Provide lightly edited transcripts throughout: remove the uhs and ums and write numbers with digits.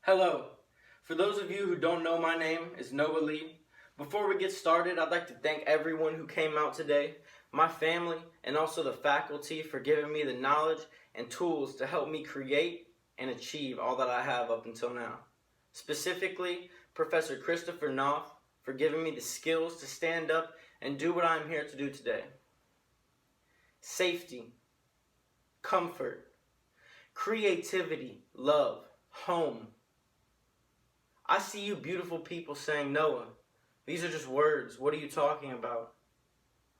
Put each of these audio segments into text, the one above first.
Hello. For those of you who don't know, my name is Noah Lee. Before we get started, I'd like to thank everyone who came out today, my family, and also the faculty for giving me the knowledge and tools to help me create and achieve all that I have up until now. Specifically, Professor Christopher Knopf for giving me the skills to stand up and do what I'm here to do today. Safety, comfort, creativity, love, home. I see you beautiful people saying, Noah, these are just words. What are you talking about?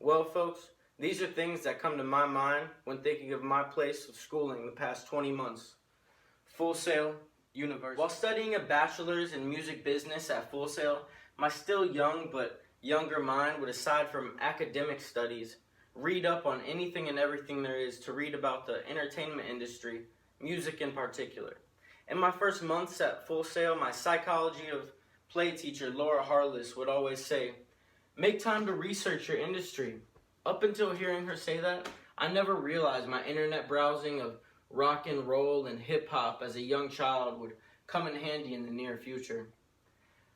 Well, folks, these are things that come to my mind when thinking of my place of schooling the past 20 months. Full Sail University. While studying a bachelor's in music business at Full Sail, my still young but younger mind would, aside from academic studies, read up on anything and everything there is to read about the entertainment industry, music in particular. In my first months at Full Sail, my psychology of play teacher, Laura Harless, would always say, make time to research your industry. Up until hearing her say that, I never realized my internet browsing of rock and roll and hip hop as a young child would come in handy in the near future.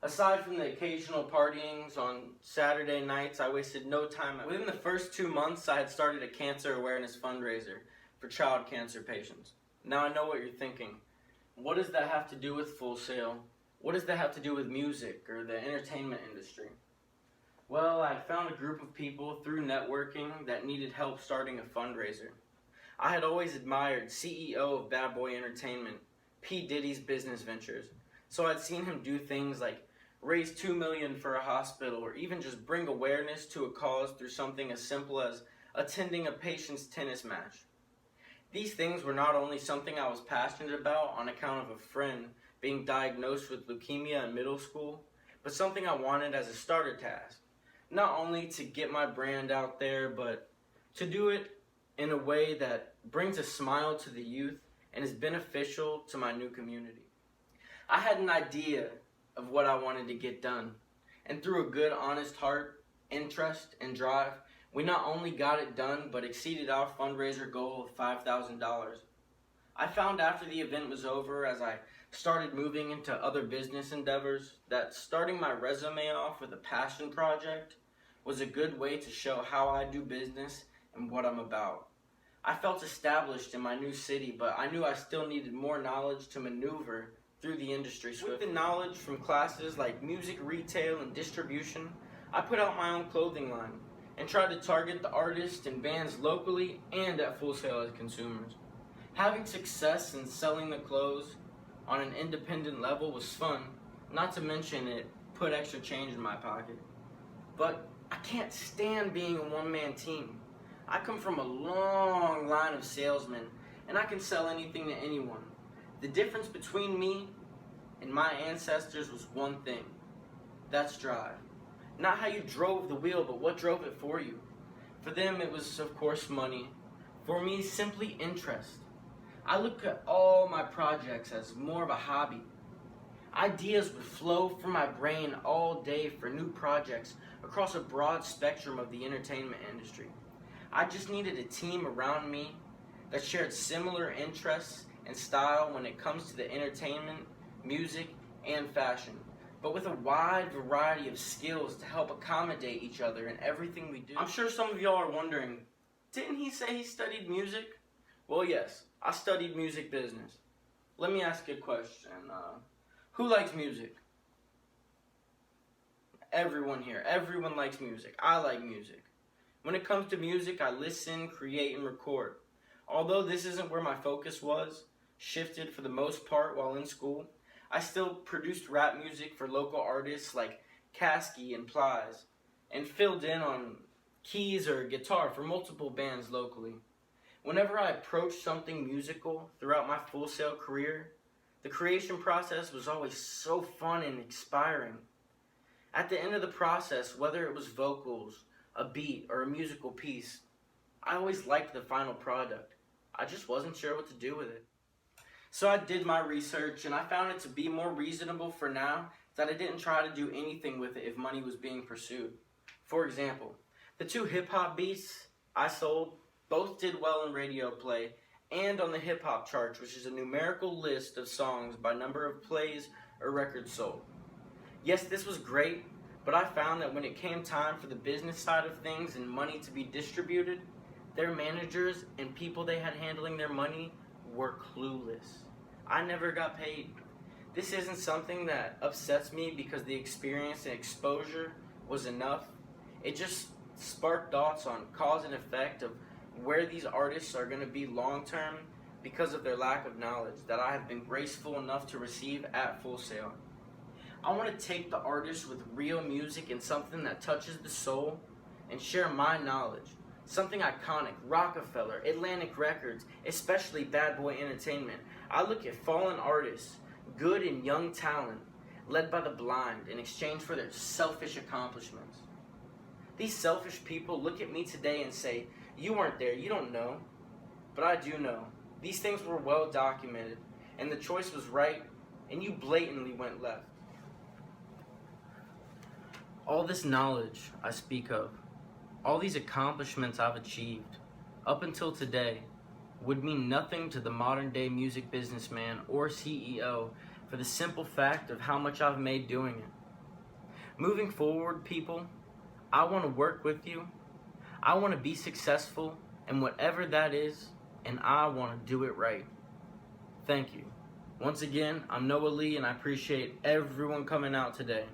Aside from the occasional partyings on Saturday nights, I wasted no time. Within the first 2 months, I had started a cancer awareness fundraiser for child cancer patients. Now I know what you're thinking. What does that have to do with Full Sail? What does that have to do with music or the entertainment industry? Well, I found a group of people through networking that needed help starting a fundraiser. I had always admired CEO of Bad Boy Entertainment, P. Diddy's business ventures. So I'd seen him do things like raise $2 million for a hospital or even just bring awareness to a cause through something as simple as attending a patient's tennis match. These things were not only something I was passionate about on account of a friend being diagnosed with leukemia in middle school, but something I wanted as a starter task. Not only to get my brand out there, but to do it in a way that brings a smile to the youth and is beneficial to my new community. I had an idea of what I wanted to get done, and through a good, honest heart, interest, and drive, we not only got it done, but exceeded our fundraiser goal of $5,000. I found after the event was over, as I started moving into other business endeavors, that starting my resume off with a passion project was a good way to show how I do business and what I'm about. I felt established in my new city, but I knew I still needed more knowledge to maneuver through the industry swiftly. With the knowledge from classes like music retail and distribution, I put out my own clothing line and tried to target the artists and bands locally and at Full Sail as consumers. Having success in selling the clothes on an independent level was fun, not to mention it put extra change in my pocket. But I can't stand being a one-man team. I come from a long line of salesmen, and I can sell anything to anyone. The difference between me and my ancestors was one thing. That's drive. Not how you drove the wheel, but what drove it for you. For them, it was, of course, money. For me, simply interest. I look at all my projects as more of a hobby. Ideas would flow from my brain all day for new projects across a broad spectrum of the entertainment industry. I just needed a team around me that shared similar interests and style when it comes to the entertainment, music, and fashion, but with a wide variety of skills to help accommodate each other in everything we do. I'm sure some of y'all are wondering, didn't he say he studied music? Well, yes, I studied music business. Let me ask you a question. Who likes music? Everyone here. Everyone likes music. I like music. When it comes to music, I listen, create, and record. Although this isn't where my focus was, shifted for the most part while in school, I still produced rap music for local artists like Kasky and Plies, and filled in on keys or guitar for multiple bands locally. Whenever I approached something musical throughout my Full Sail career, the creation process was always so fun and inspiring. At the end of the process, whether it was vocals, a beat, or a musical piece, I always liked the final product. I just wasn't sure what to do with it. So I did my research, and I found it to be more reasonable for now that I didn't try to do anything with it if money was being pursued. For example, the 2 hip-hop beats I sold both did well in radio play and on the hip hop charts, which is a numerical list of songs by number of plays or records sold. Yes, this was great, but I found that when it came time for the business side of things and money to be distributed, their managers and people they had handling their money were clueless. I never got paid. This isn't something that upsets me because the experience and exposure was enough. It just sparked thoughts on cause and effect of where these artists are going to be long term because of their lack of knowledge that I have been graceful enough to receive at Full Sail. I want to take the artist with real music and something that touches the soul and share my knowledge. Something iconic, Rockefeller, Atlantic Records, especially Bad Boy Entertainment. I look at fallen artists, good and young talent, led by the blind in exchange for their selfish accomplishments. These selfish people look at me today and say, "You weren't there, you don't know." But I do know. These things were well documented, and the choice was right, and you blatantly went left. All this knowledge I speak of, all these accomplishments I've achieved, up until today, would mean nothing to the modern day music businessman or CEO for the simple fact of how much I've made doing it. Moving forward, people, I want to work with you. I want to be successful in whatever that is, and I want to do it right. Thank you. Once again, I'm Noah Lee, and I appreciate everyone coming out today.